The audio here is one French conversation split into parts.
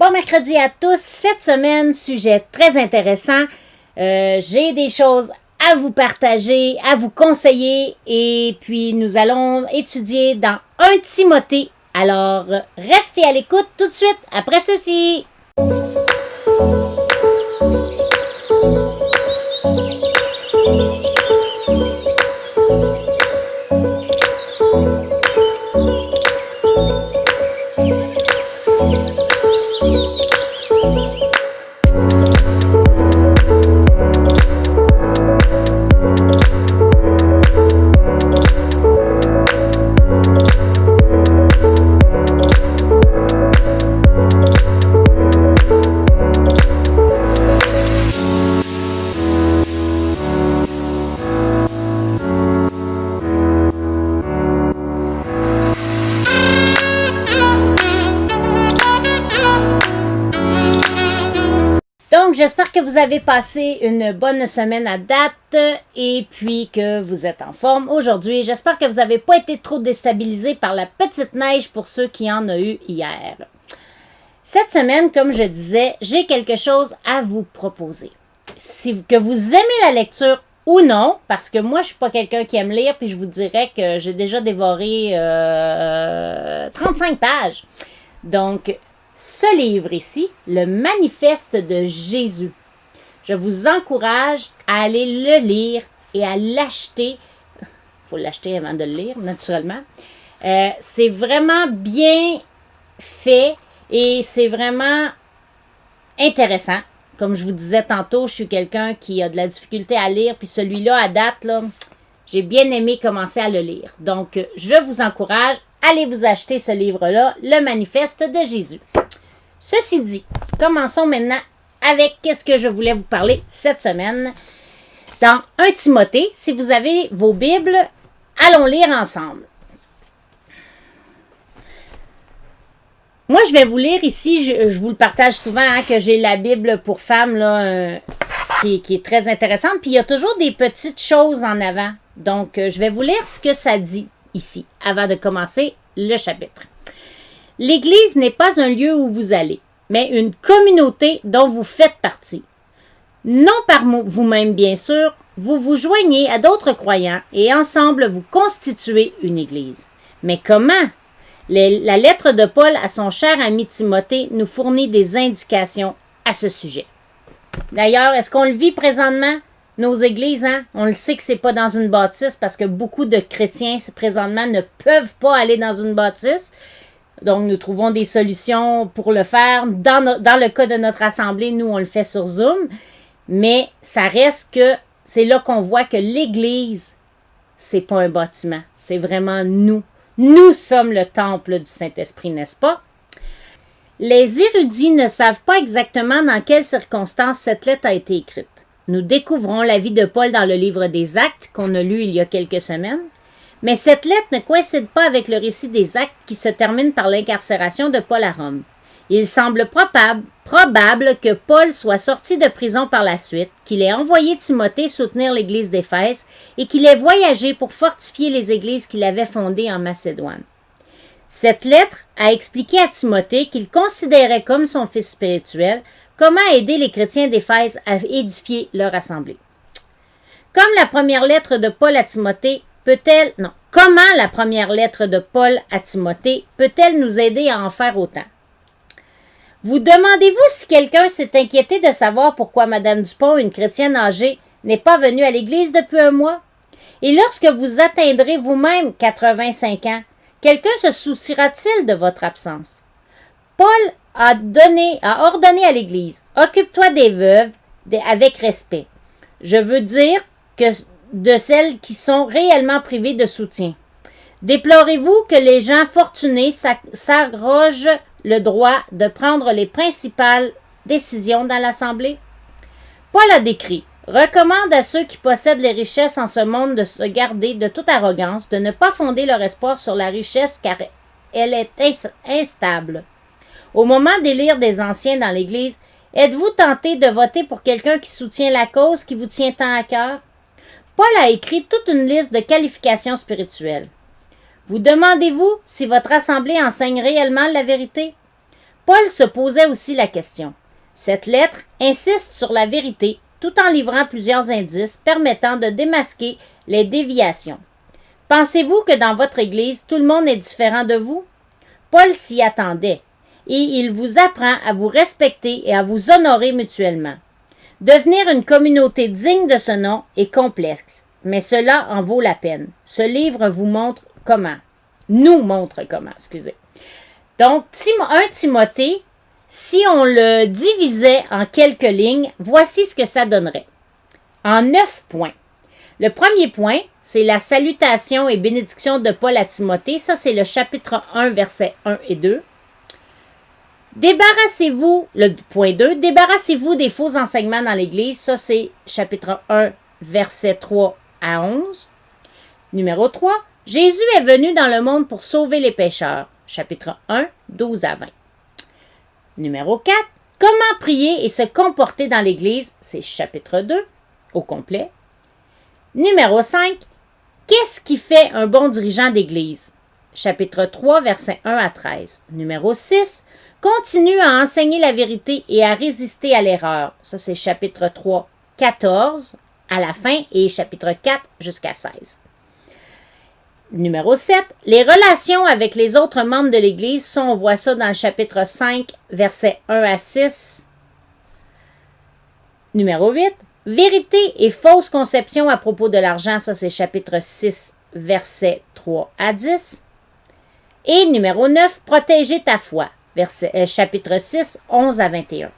Bon mercredi à tous. Cette semaine, sujet très intéressant. J'ai des choses à vous partager, à vous conseiller et puis nous allons étudier dans 1 Timothée. Alors, restez à l'écoute tout de suite après ceci. Donc, j'espère que vous avez passé une bonne semaine à date et puis que vous êtes en forme aujourd'hui. J'espère que vous n'avez pas été trop déstabilisés par la petite neige pour ceux qui en ont eu hier. Cette semaine, comme je disais, j'ai quelque chose à vous proposer. Que vous aimez la lecture ou non, parce que moi, je suis pas quelqu'un qui aime lire, puis je vous dirais que j'ai déjà dévoré 35 pages. Donc, ce livre ici, le Manifeste de Jésus, je vous encourage à aller le lire et à l'acheter. Il faut l'acheter avant de le lire, naturellement. C'est vraiment bien fait et c'est vraiment intéressant. Comme je vous disais tantôt, je suis quelqu'un qui a de la difficulté à lire, puis celui-là, à date, là, j'ai bien aimé commencer à le lire. Donc, je vous encourage, allez vous acheter ce livre-là, le Manifeste de Jésus. Ceci dit, commençons maintenant avec qu'est-ce que je voulais vous parler cette semaine. Dans 1 Timothée, si vous avez vos Bibles, allons lire ensemble. Moi, je vais vous lire ici, je vous le partage souvent, que j'ai la Bible pour femmes là, qui est très intéressante. Puis il y a toujours des petites choses en avant. Donc, je vais vous lire ce que ça dit ici, avant de commencer le chapitre. L'Église n'est pas un lieu où vous allez, mais une communauté dont vous faites partie. Non par vous-même, bien sûr, vous vous joignez à d'autres croyants et ensemble vous constituez une Église. Mais comment? La lettre de Paul à son cher ami Timothée nous fournit des indications à ce sujet. D'ailleurs, est-ce qu'on le vit présentement? Nos églises, hein? On le sait que c'est pas dans une bâtisse parce que beaucoup de chrétiens présentement ne peuvent pas aller dans une bâtisse. Donc, nous trouvons des solutions pour le faire. Dans le cas de notre assemblée, nous, on le fait sur Zoom. Mais ça reste que c'est là qu'on voit que l'Église, c'est pas un bâtiment. C'est vraiment nous. Nous sommes le temple du Saint-Esprit, n'est-ce pas? Les érudits ne savent pas exactement dans quelles circonstances cette lettre a été écrite. Nous découvrons la vie de Paul dans le livre des Actes qu'on a lu il y a quelques semaines. Mais cette lettre ne coïncide pas avec le récit des Actes qui se termine par l'incarcération de Paul à Rome. Il semble probable que Paul soit sorti de prison par la suite, qu'il ait envoyé Timothée soutenir l'église d'Éphèse et qu'il ait voyagé pour fortifier les églises qu'il avait fondées en Macédoine. Cette lettre a expliqué à Timothée qu'il considérait comme son fils spirituel comment aider les chrétiens d'Éphèse à édifier leur assemblée. Comme la première lettre de Paul à Timothée, comment la première lettre de Paul à Timothée peut-elle nous aider à en faire autant? Vous demandez-vous si quelqu'un s'est inquiété de savoir pourquoi Mme Dupont, une chrétienne âgée, n'est pas venue à l'église depuis un mois? Et lorsque vous atteindrez vous-même 85 ans, quelqu'un se souciera-t-il de votre absence? Paul a ordonné à l'église, occupe-toi des veuves avec respect. Je veux dire que de celles qui sont réellement privées de soutien. Déplorez-vous que les gens fortunés s'arrogent le droit de prendre les principales décisions dans l'Assemblée? Paul a décrit, recommande à ceux qui possèdent les richesses en ce monde de se garder de toute arrogance, de ne pas fonder leur espoir sur la richesse car elle est instable. Au moment d'élire des anciens dans l'Église, êtes-vous tenté de voter pour quelqu'un qui soutient la cause qui vous tient tant à cœur? Paul a écrit toute une liste de qualifications spirituelles. Vous demandez-vous si votre assemblée enseigne réellement la vérité? Paul se posait aussi la question. Cette lettre insiste sur la vérité tout en livrant plusieurs indices permettant de démasquer les déviations. Pensez-vous que dans votre Église, tout le monde est différent de vous? Paul s'y attendait, et il vous apprend à vous respecter et à vous honorer mutuellement. Devenir une communauté digne de ce nom est complexe, mais cela en vaut la peine. Ce livre vous montre comment. Nous montre comment, excusez. Donc, 1 Timothée, si on le divisait en quelques lignes, voici ce que ça donnerait. En 9 points. Le premier point, c'est la salutation et bénédiction de Paul à Timothée. Ça, c'est le chapitre 1, versets 1 et 2. Débarrassez-vous, le point 2, débarrassez-vous des faux enseignements dans l'Église. Ça, c'est chapitre 1, versets 3 à 11. Numéro 3, Jésus est venu dans le monde pour sauver les pécheurs. Chapitre 1, 12 à 20. Numéro 4, comment prier et se comporter dans l'Église. C'est chapitre 2, au complet. Numéro 5, qu'est-ce qui fait un bon dirigeant d'Église? Chapitre 3, versets 1 à 13. Numéro 6, continue à enseigner la vérité et à résister à l'erreur. Ça, c'est chapitre 3, 14 à la fin et chapitre 4 jusqu'à 16. Numéro 7, les relations avec les autres membres de l'Église, ça, on voit ça dans le chapitre 5, versets 1 à 6. Numéro 8, vérité et fausse conception à propos de l'argent, ça c'est chapitre 6, versets 3 à 10. Et numéro 9, protéger ta foi, chapitre 6, 11 à 21.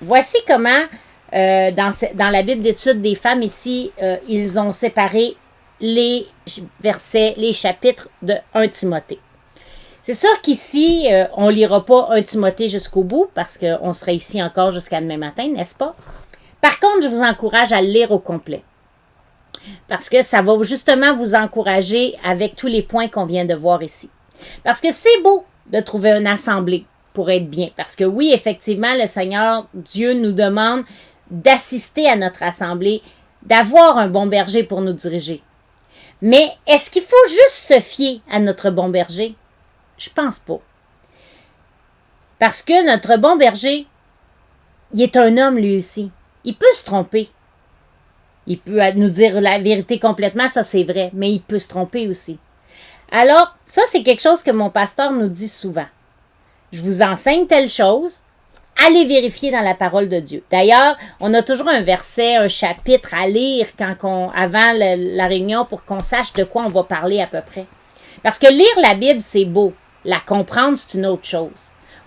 Voici comment, dans la Bible d'études des femmes ici, ils ont séparé les versets, les chapitres de 1 Timothée. C'est sûr qu'ici, on ne lira pas 1 Timothée jusqu'au bout, parce qu'on serait ici encore jusqu'à demain matin, n'est-ce pas? Par contre, je vous encourage à le lire au complet. Parce que ça va justement vous encourager avec tous les points qu'on vient de voir ici. Parce que c'est beau de trouver une assemblée pour être bien. Parce que oui, effectivement, le Seigneur, Dieu nous demande d'assister à notre assemblée, d'avoir un bon berger pour nous diriger. Mais est-ce qu'il faut juste se fier à notre bon berger? Je pense pas. Parce que notre bon berger, il est un homme lui aussi. Il peut se tromper. Il peut nous dire la vérité complètement, ça c'est vrai, mais il peut se tromper aussi. Alors, ça c'est quelque chose que mon pasteur nous dit souvent. Je vous enseigne telle chose, allez vérifier dans la parole de Dieu. D'ailleurs, on a toujours un verset, un chapitre à lire avant la réunion pour qu'on sache de quoi on va parler à peu près. Parce que lire la Bible, c'est beau. La comprendre, c'est une autre chose.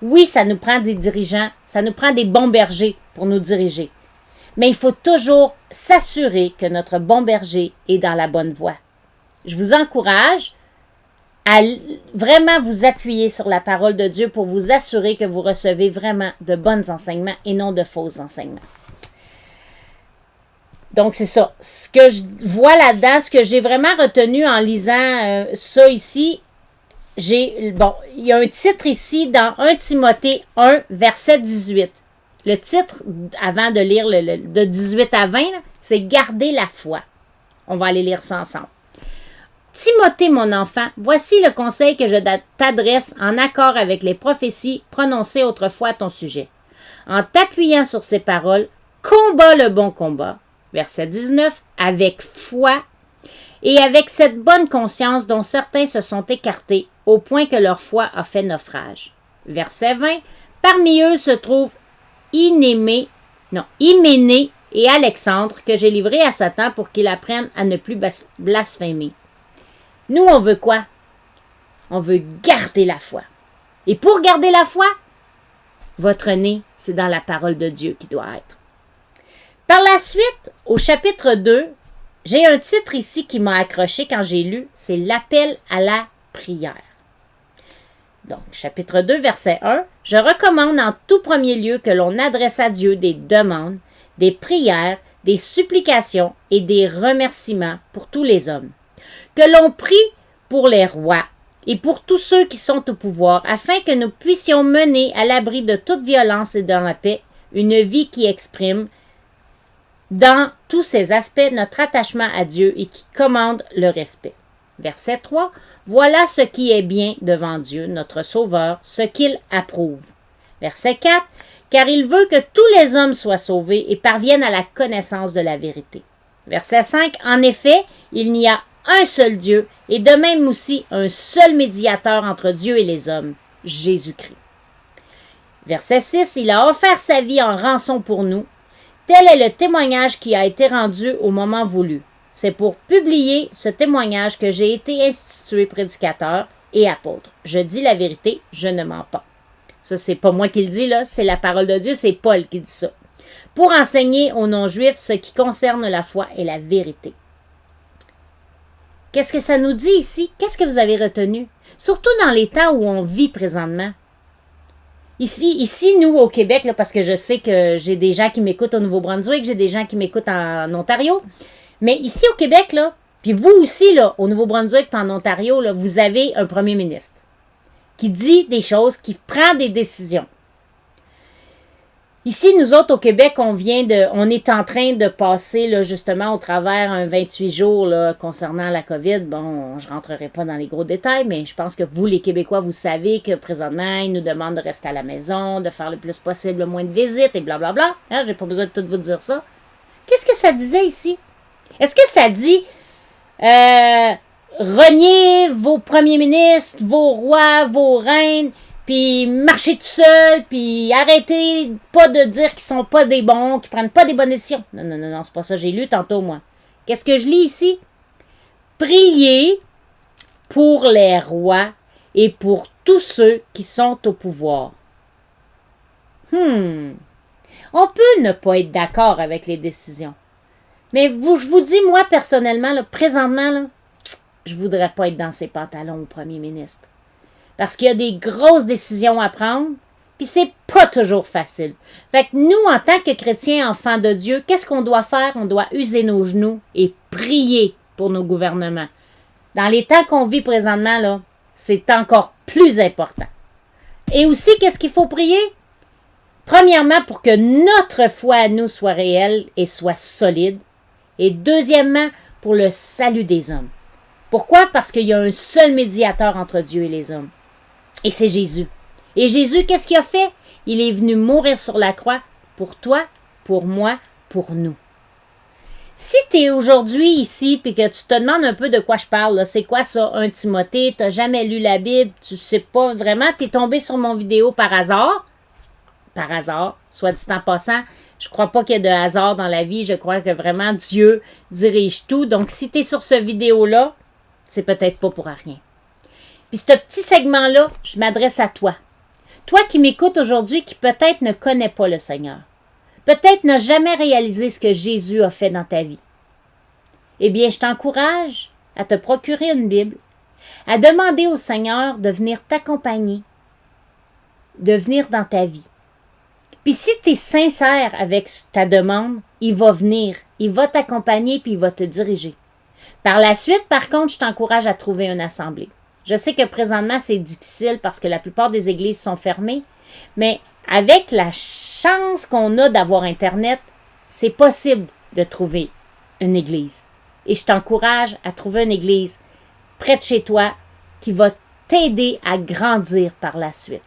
Oui, ça nous prend des dirigeants, ça nous prend des bons bergers pour nous diriger. Mais il faut toujours s'assurer que notre bon berger est dans la bonne voie. Je vous encourage à vraiment vous appuyer sur la parole de Dieu pour vous assurer que vous recevez vraiment de bons enseignements et non de faux enseignements. Donc, c'est ça. Ce que je vois là-dedans, ce que j'ai vraiment retenu en lisant ça ici, il y a un titre ici dans 1 Timothée 1, verset 18. Le titre, avant de lire de 18 à 20, c'est « Garder la foi ». On va aller lire ça ensemble. « Timothée, mon enfant, voici le conseil que je t'adresse en accord avec les prophéties prononcées autrefois à ton sujet. En t'appuyant sur ces paroles, combat le bon combat. » Verset 19. « Avec foi et avec cette bonne conscience dont certains se sont écartés au point que leur foi a fait naufrage. » Verset 20. « Parmi eux se trouvent Hyménée et Alexandre, que j'ai livrés à Satan pour qu'il apprenne à ne plus blasphémer. » Nous, on veut quoi? On veut garder la foi. Et pour garder la foi, votre nez, c'est dans la parole de Dieu qui doit être. Par la suite, au chapitre 2, j'ai un titre ici qui m'a accroché quand j'ai lu, c'est l'appel à la prière. Donc, chapitre 2, verset 1, « Je recommande en tout premier lieu que l'on adresse à Dieu des demandes, des prières, des supplications et des remerciements pour tous les hommes. Que l'on prie pour les rois et pour tous ceux qui sont au pouvoir, afin que nous puissions mener à l'abri de toute violence et dans la paix une vie qui exprime dans tous ses aspects notre attachement à Dieu et qui commande le respect. » Verset 3. « Voilà ce qui est bien devant Dieu, notre Sauveur, ce qu'il approuve. Verset 4. Car il veut que tous les hommes soient sauvés et parviennent à la connaissance de la vérité. Verset 5. En effet, il n'y a un seul Dieu et de même aussi un seul médiateur entre Dieu et les hommes, Jésus-Christ. Verset 6. Il a offert sa vie en rançon pour nous. Tel est le témoignage qui a été rendu au moment voulu. C'est pour publier ce témoignage que j'ai été institué prédicateur et apôtre. Je dis la vérité, je ne mens pas. Ça, c'est pas moi qui le dis, là, c'est la parole de Dieu, c'est Paul qui dit ça. Pour enseigner aux non-juifs ce qui concerne la foi et la vérité. Qu'est-ce que ça nous dit ici? Qu'est-ce que vous avez retenu? Surtout dans les temps où on vit présentement. Ici, nous, au Québec, là, parce que je sais que j'ai des gens qui m'écoutent au Nouveau-Brunswick, j'ai des gens qui m'écoutent en Ontario, mais ici, au Québec, là, puis vous aussi, là, au Nouveau-Brunswick et en Ontario, là, vous avez un premier ministre qui dit des choses, qui prend des décisions. Ici, nous autres, au Québec, on est en train de passer, là, justement, au travers un 28 jours là, concernant la COVID. Bon, je ne rentrerai pas dans les gros détails, mais je pense que vous, les Québécois, vous savez que présentement, ils nous demandent de rester à la maison, de faire le plus possible, moins de visites et blablabla. Hein, j'ai pas besoin de tout vous dire ça. Qu'est-ce que ça disait ici? Est-ce que ça dit reniez vos premiers ministres, vos rois, vos reines, puis marchez tout seul, puis arrêtez pas de dire qu'ils sont pas des bons, qu'ils prennent pas des bonnes décisions. Non, c'est pas ça, j'ai lu tantôt, moi. Qu'est-ce que je lis ici? Priez pour les rois et pour tous ceux qui sont au pouvoir. On peut ne pas être d'accord avec les décisions. Mais je vous dis, moi, personnellement, là, présentement, là, je voudrais pas être dans ces pantalons au premier ministre. Parce qu'il y a des grosses décisions à prendre, puis c'est pas toujours facile. Fait que nous, en tant que chrétiens, enfants de Dieu, qu'est-ce qu'on doit faire? On doit user nos genoux et prier pour nos gouvernements. Dans les temps qu'on vit présentement, là, c'est encore plus important. Et aussi, qu'est-ce qu'il faut prier? Premièrement, pour que notre foi à nous soit réelle et soit solide. Et deuxièmement, pour le salut des hommes. Pourquoi? Parce qu'il y a un seul médiateur entre Dieu et les hommes. Et c'est Jésus. Et Jésus, qu'est-ce qu'il a fait? Il est venu mourir sur la croix pour toi, pour moi, pour nous. Si tu es aujourd'hui ici et que tu te demandes un peu de quoi je parle, là, c'est quoi ça, 1 Timothée, tu n'as jamais lu la Bible, tu ne sais pas vraiment, tu es tombé sur mon vidéo par hasard, soit dit en passant, je ne crois pas qu'il y ait de hasard dans la vie, je crois que vraiment Dieu dirige tout. Donc si tu es sur ce vidéo-là, c'est peut-être pas pour rien. Puis ce petit segment-là, je m'adresse à toi. Toi qui m'écoutes aujourd'hui, qui peut-être ne connais pas le Seigneur. Peut-être n'a jamais réalisé ce que Jésus a fait dans ta vie. Eh bien, je t'encourage à te procurer une Bible, à demander au Seigneur de venir t'accompagner, de venir dans ta vie. Puis si tu es sincère avec ta demande, il va venir, il va t'accompagner puis il va te diriger. Par la suite, par contre, je t'encourage à trouver une assemblée. Je sais que présentement, c'est difficile parce que la plupart des églises sont fermées, mais avec la chance qu'on a d'avoir Internet, c'est possible de trouver une église. Et je t'encourage à trouver une église près de chez toi qui va t'aider à grandir par la suite.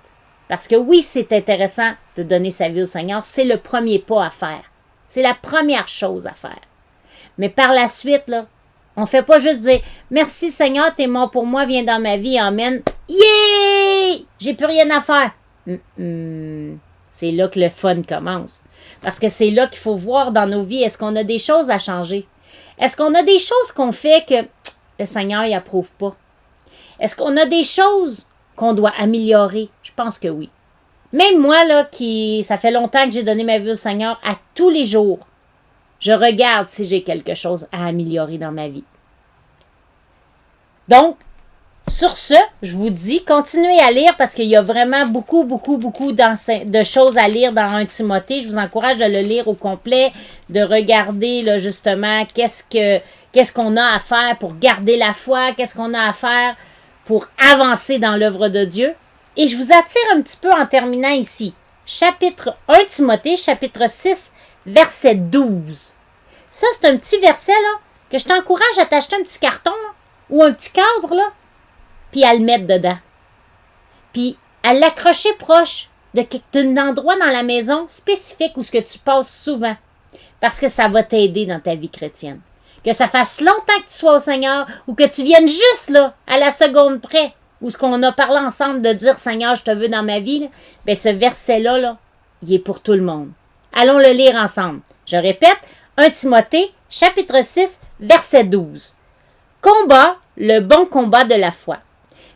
Parce que oui, c'est intéressant de donner sa vie au Seigneur, c'est le premier pas à faire. C'est la première chose à faire. Mais par la suite, là, on ne fait pas juste dire « Merci Seigneur, t'es mort pour moi, viens dans ma vie, amen. Yeah! J'ai plus rien à faire. » C'est là que le fun commence. Parce que c'est là qu'il faut voir dans nos vies, est-ce qu'on a des choses à changer? Est-ce qu'on a des choses qu'on fait que le Seigneur il approuve pas? Est-ce qu'on a des choses qu'on doit améliorer? Je pense que oui. Même moi, là, ça fait longtemps que j'ai donné ma vie au Seigneur, à tous les jours, je regarde si j'ai quelque chose à améliorer dans ma vie. Donc, sur ce, je vous dis, continuez à lire parce qu'il y a vraiment beaucoup de choses à lire dans 1 Timothée. Je vous encourage de le lire au complet, de regarder là, justement qu'est-ce qu'on a à faire pour garder la foi, qu'est-ce qu'on a à faire pour avancer dans l'œuvre de Dieu. Et je vous attire un petit peu en terminant ici. Chapitre 1 Timothée, chapitre 6, verset 12. Ça, c'est un petit verset là, que je t'encourage à t'acheter un petit carton là, ou un petit cadre, là, puis à le mettre dedans. Puis à l'accrocher proche d'un endroit dans la maison spécifique où ce que tu passes souvent. Parce que ça va t'aider dans ta vie chrétienne. Que ça fasse longtemps que tu sois au Seigneur ou que tu viennes juste là, à la seconde près, où ce qu'on a parlé ensemble de dire Seigneur, je te veux dans ma vie, là, bien ce verset-là, là, il est pour tout le monde. Allons le lire ensemble. Je répète, 1 Timothée, chapitre 6, verset 12. Combat le bon combat de la foi.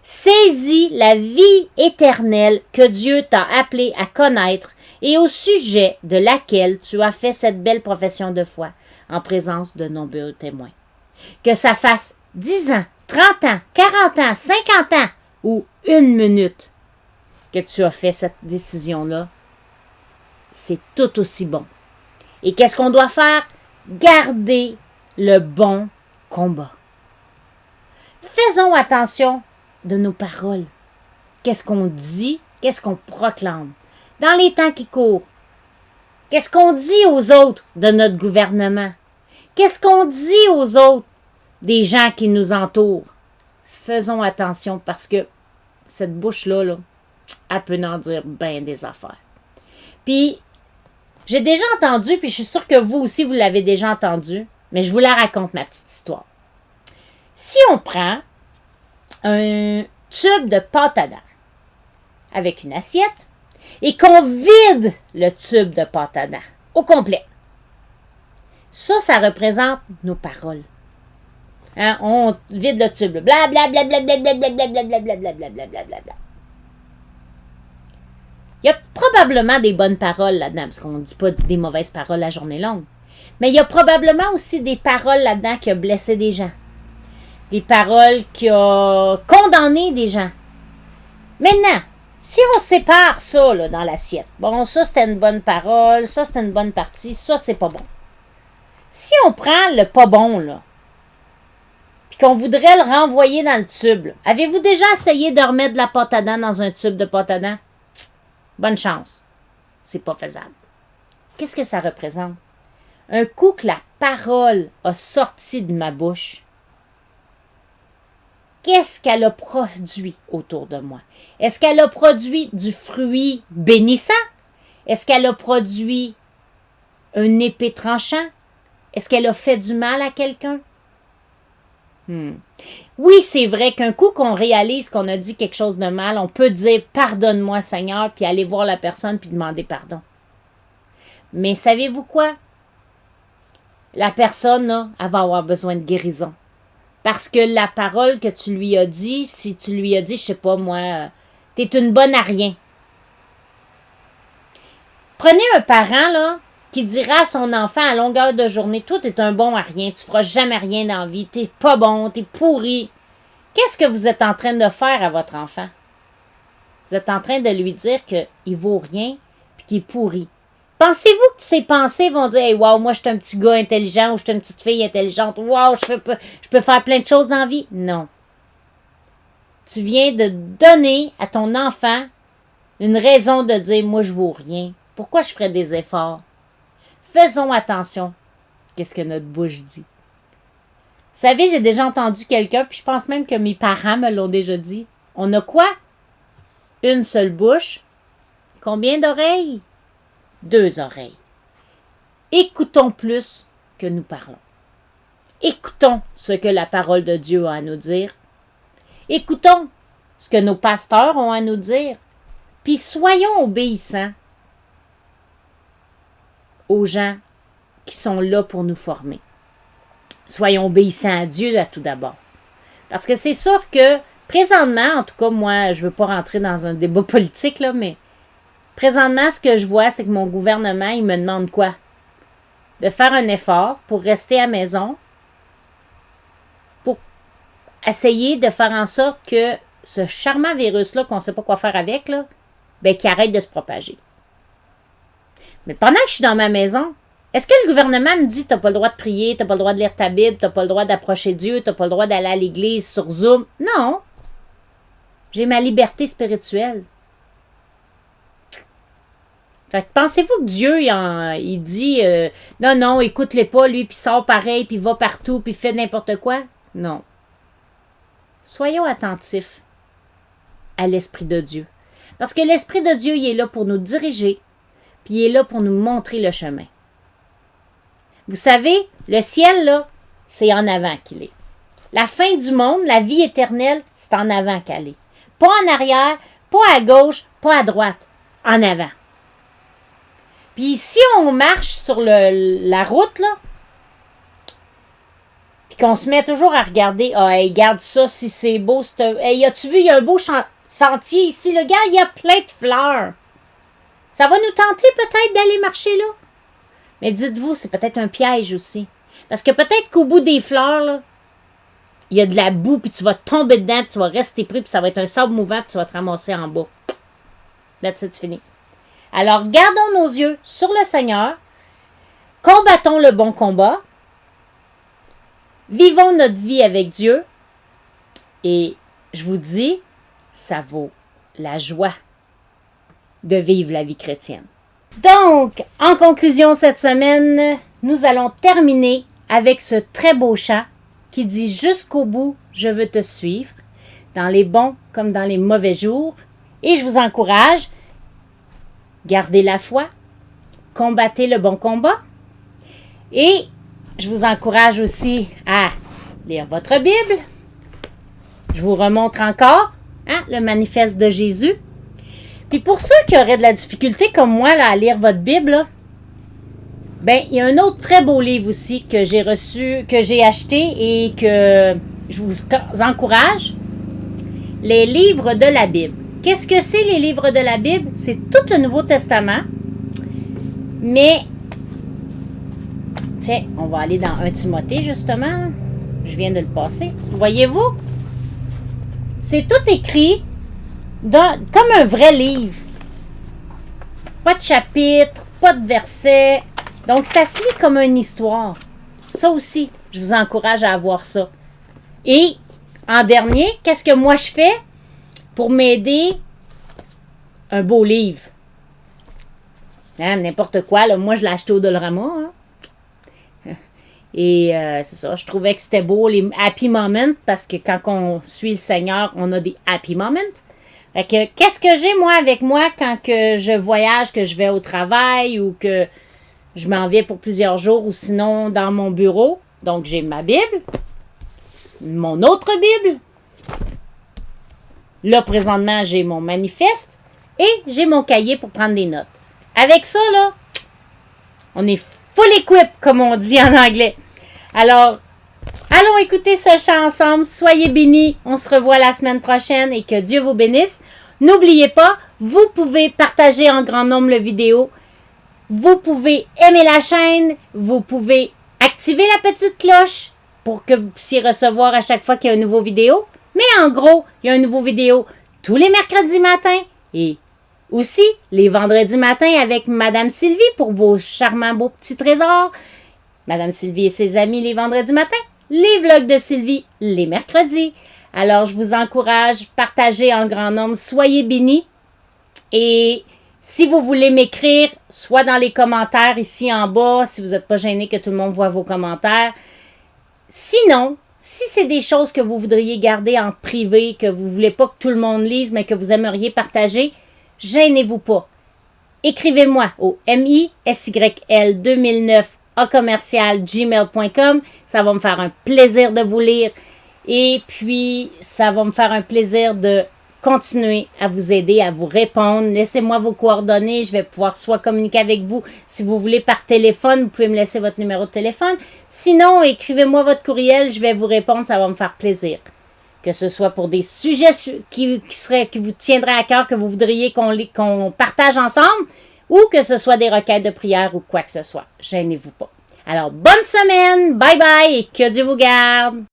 Saisis la vie éternelle que Dieu t'a appelé à connaître et au sujet de laquelle tu as fait cette belle profession de foi en présence de nombreux témoins. Que ça fasse 10 ans, 30 ans, 40 ans, 50 ans ou 1 minute que tu as fait cette décision-là, c'est tout aussi bon. Et qu'est-ce qu'on doit faire? Garder le bon combat. Faisons attention de nos paroles. Qu'est-ce qu'on dit? Qu'est-ce qu'on proclame? Dans les temps qui courent, qu'est-ce qu'on dit aux autres de notre gouvernement? Qu'est-ce qu'on dit aux autres des gens qui nous entourent? Faisons attention parce que cette bouche-là, là, elle peut en dire bien des affaires. Puis, j'ai déjà entendu, puis je suis sûre que vous aussi, vous l'avez déjà entendu, mais je vous la raconte, ma petite histoire. Si on prend un tube de pâte à dents avec une assiette et qu'on vide le tube de pâte à dents au complet, ça représente nos paroles. Hein? On vide le tube, blablabla. Il y a probablement des bonnes paroles là-dedans, parce qu'on ne dit pas des mauvaises paroles la journée longue. Mais il y a probablement aussi des paroles là-dedans qui ont blessé des gens. Des paroles qui ont condamné des gens. Maintenant, si on sépare ça là, dans l'assiette, bon, ça c'était une bonne parole, ça c'était une bonne partie, ça c'est pas bon. Si on prend le pas bon, là, puis qu'on voudrait le renvoyer dans le tube, là, avez-vous déjà essayé de remettre de la pâte à dents dans un tube de pâte à dents? Bonne chance. C'est pas faisable. Qu'est-ce que ça représente? Un coup que la parole a sorti de ma bouche, qu'est-ce qu'elle a produit autour de moi? Est-ce qu'elle a produit du fruit bénissant? Est-ce qu'elle a produit un épée tranchant? Est-ce qu'elle a fait du mal à quelqu'un? Oui, c'est vrai qu'un coup qu'on réalise qu'on a dit quelque chose de mal, on peut dire « Pardonne-moi, Seigneur », puis aller voir la personne puis demander pardon. Mais savez-vous quoi? La personne, là, elle va avoir besoin de guérison. Parce que la parole que tu lui as dit, si tu lui as dit, je sais pas moi, t'es une bonne à rien. Prenez un parent, là, qui dira à son enfant à longueur de journée, toi, t'es un bon à rien, tu feras jamais rien dans la vie, t'es pas bon, t'es pourri. Qu'est-ce que vous êtes en train de faire à votre enfant? Vous êtes en train de lui dire qu'il vaut rien puis qu'il est pourri. Pensez-vous que ces pensées vont dire hey, « Wow, moi, je suis un petit gars intelligent ou je suis une petite fille intelligente. Wow, je peux faire plein de choses dans la vie. » Non. Tu viens de donner à ton enfant une raison de dire « Moi, je vaux rien. Pourquoi je ferais des efforts? » Faisons attention. Qu'est-ce que notre bouche dit? Vous savez, j'ai déjà entendu quelqu'un, puis je pense même que mes parents me l'ont déjà dit. On a quoi? Une seule bouche. Combien d'oreilles? 2 oreilles. Écoutons plus que nous parlons. Écoutons ce que la parole de Dieu a à nous dire. Écoutons ce que nos pasteurs ont à nous dire. Puis soyons obéissants aux gens qui sont là pour nous former. Soyons obéissants à Dieu là tout d'abord. Parce que c'est sûr que présentement, en tout cas moi, je ne veux pas rentrer dans un débat politique, là, mais présentement, ce que je vois, c'est que mon gouvernement, il me demande quoi? De faire un effort pour rester à la maison, pour essayer de faire en sorte que ce charmant virus-là, qu'on ne sait pas quoi faire avec, là, ben, qu'il arrête de se propager. Mais pendant que je suis dans ma maison, est-ce que le gouvernement me dit « T'as pas le droit de prier, t'as pas le droit de lire ta Bible, t'as pas le droit d'approcher Dieu, t'as pas le droit d'aller à l'église sur Zoom? » Non. J'ai ma liberté spirituelle. Fait que pensez-vous que Dieu, il dit non, non, écoute-les pas, lui, puis sort pareil, puis va partout, puis fait n'importe quoi? Non. Soyons attentifs à l'Esprit de Dieu. Parce que l'Esprit de Dieu, il est là pour nous diriger, puis il est là pour nous montrer le chemin. Vous savez, le ciel, là, c'est en avant qu'il est. La fin du monde, la vie éternelle, c'est en avant qu'elle est. Pas en arrière, pas à gauche, pas à droite, en avant. Puis si on marche sur la route, là, puis qu'on se met toujours à regarder, hey, regarde ça, si c'est beau, hey, as-tu vu, il y a un beau sentier ici, le gars, il y a plein de fleurs. Ça va nous tenter peut-être d'aller marcher là. Mais dites-vous, c'est peut-être un piège aussi. Parce que peut-être qu'au bout des fleurs, là, il y a de la boue, puis tu vas tomber dedans, puis tu vas rester pris, puis ça va être un sable mouvant, puis tu vas te ramasser en bas. That's it, c'est fini. Alors, gardons nos yeux sur le Seigneur, combattons le bon combat, vivons notre vie avec Dieu, et je vous dis, ça vaut la joie de vivre la vie chrétienne. Donc, en conclusion cette semaine, nous allons terminer avec ce très beau chant qui dit « Jusqu'au bout, je veux te suivre, dans les bons comme dans les mauvais jours. » Et je vous encourage, gardez la foi, combattez le bon combat. Et je vous encourage aussi à lire votre Bible. Je vous remontre encore le manifeste de Jésus. Puis pour ceux qui auraient de la difficulté comme moi là, à lire votre Bible, là, ben il y a un autre très beau livre aussi que j'ai reçu, que j'ai acheté et que je vous encourage. Les livres de la Bible. Qu'est-ce que c'est les livres de la Bible? C'est tout le Nouveau Testament. Mais, tiens, on va aller dans 1 Timothée justement. Je viens de le passer. Voyez-vous? C'est tout écrit comme un vrai livre. Pas de chapitre, pas de versets. Donc, ça se lit comme une histoire. Ça aussi, je vous encourage à avoir ça. Et, en dernier, qu'est-ce que moi je fais pour m'aider? Un beau livre. N'importe quoi, là. Moi, je l'ai acheté au Dollarama. Et c'est ça, je trouvais que c'était beau, les happy moments, parce que quand on suit le Seigneur, on a des happy moments. Fait que, qu'est-ce que j'ai, moi, avec moi, quand que je voyage, que je vais au travail, ou que je m'en vais pour plusieurs jours, ou sinon dans mon bureau? Donc, j'ai ma Bible, mon autre Bible. Là, présentement, j'ai mon manifeste, et j'ai mon cahier pour prendre des notes. Avec ça, là, on est full equip, comme on dit en anglais. Alors, allons écouter ce chant ensemble. Soyez bénis. On se revoit la semaine prochaine et que Dieu vous bénisse. N'oubliez pas, vous pouvez partager en grand nombre la vidéo. Vous pouvez aimer la chaîne. Vous pouvez activer la petite cloche pour que vous puissiez recevoir à chaque fois qu'il y a une nouvelle vidéo. Mais en gros, il y a une nouvelle vidéo tous les mercredis matins et aussi les vendredis matins avec Madame Sylvie pour vos charmants beaux petits trésors. Madame Sylvie et ses amis les vendredis matins. Les vlogs de Sylvie les mercredis. Alors, je vous encourage, partagez en grand nombre, soyez bénis. Et si vous voulez m'écrire, soit dans les commentaires ici en bas, si vous n'êtes pas gêné que tout le monde voit vos commentaires. Sinon, si c'est des choses que vous voudriez garder en privé, que vous ne voulez pas que tout le monde lise, mais que vous aimeriez partager, gênez-vous pas. Écrivez-moi au misyl2009@gmail.com. Ça va me faire un plaisir de vous lire. Et puis, ça va me faire un plaisir de continuer à vous aider, à vous répondre. Laissez-moi vos coordonnées. Je vais pouvoir soit communiquer avec vous. Si vous voulez par téléphone, vous pouvez me laisser votre numéro de téléphone. Sinon, écrivez-moi votre courriel. Je vais vous répondre. Ça va me faire plaisir. Que ce soit pour des sujets qui vous tiendraient à cœur, que vous voudriez qu'on partage ensemble, ou que ce soit des requêtes de prière ou quoi que ce soit. Gênez-vous pas. Alors, bonne semaine, bye bye et que Dieu vous garde.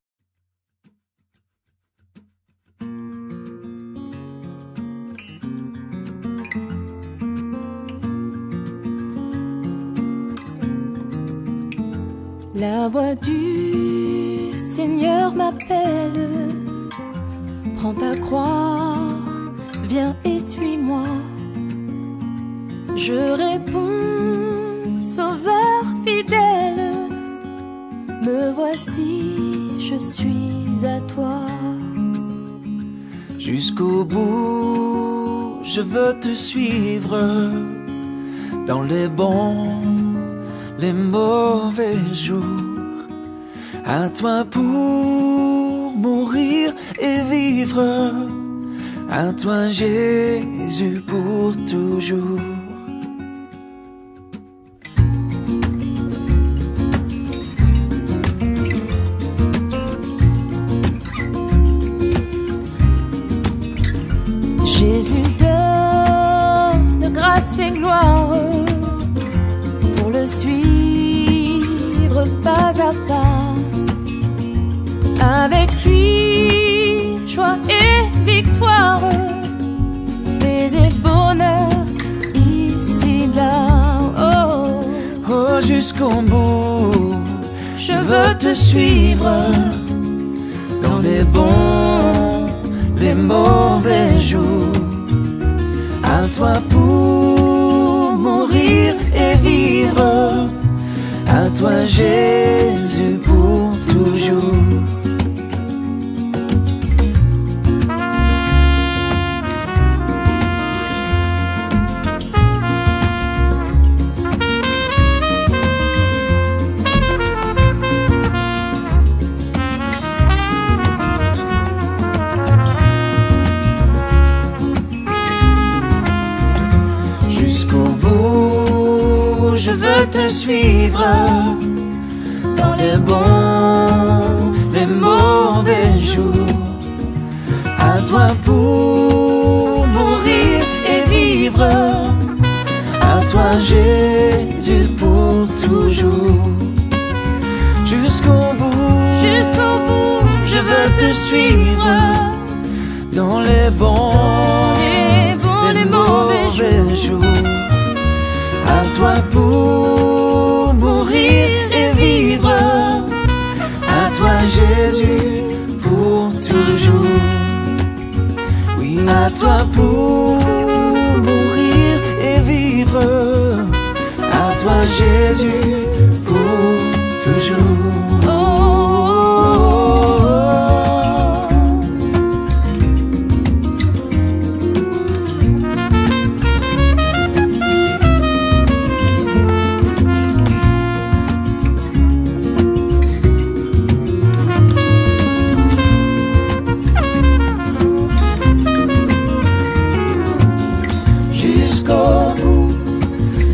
La voix du Seigneur m'appelle. Prends ta croix, viens et suis-moi. Je réponds, Sauveur fidèle, me voici, je suis à toi. Jusqu'au bout, je veux te suivre dans les bons, les mauvais jours. À toi pour mourir et vivre, à toi Jésus pour toujours. Jésus donne grâce et gloire pour le suivre pas à pas. Avec lui, joie et victoire, paix et bonheur ici-bas. Oh, oh, jusqu'au bout, je veux te suivre dans les bons, les mauvais jours. À toi pour mourir et vivre, à toi Jésus pour toujours. Je veux te suivre dans les bons, les mauvais jours. À toi pour mourir et vivre, à toi Jésus pour toujours. Jusqu'au bout, je veux te suivre dans les bons, les mauvais jours. À toi pour mourir et vivre, à toi Jésus pour toujours. Oui, à toi pour mourir et vivre, à toi Jésus pour toujours. Oh.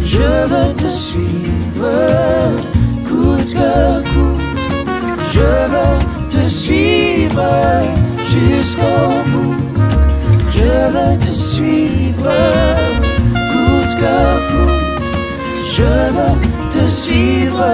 Je veux te suivre, coûte que coûte. Je veux te suivre jusqu'au bout. Je veux te suivre, coûte que coûte. Je veux te suivre.